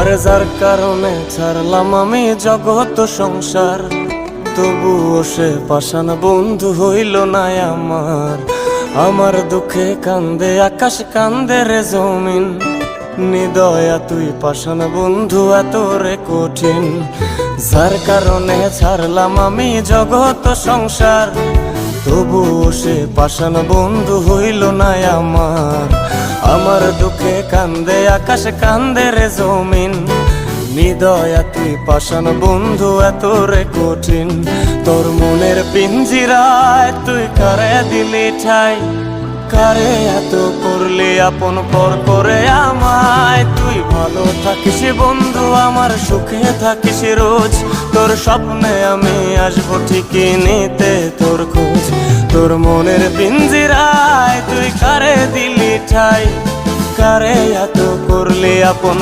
আরে যার কারণে ছাড়লাম আমি জগৎ সংসার, তবুও সে পাষাণ বন্ধু হইল না আমার। আমার দুঃখে কান্দে আকাশ, কান্দে রে জমিন, নিদয়া তুই পাষাণ বন্ধু এত রে কঠিন। যার কারণে ছাড়লাম আমি জগৎ সংসার, তবুও সে পাষাণ বন্ধু হইল না আমার। আমার দুঃখে কান্দে আকাশ, কান্দে রে জমিন, নিদয়া তুই পাষাণ বন্ধু এত রে কঠিন। তোর মনের পিঞ্জিরায় তুই কারে দিলি ঠাই, কারে এত করলি আপন পর করে আমায়। তুই ভালো থাকিস বন্ধু আমার, সুখে থাকিস রোজ, তোর স্বপ্নে আমি আসবো ঠিকই নিতে তোর খোঁজ। তোর মনের পিঞ্জিরায় তুই কারে দিলি ঠাই, কারে এত করলি আপন।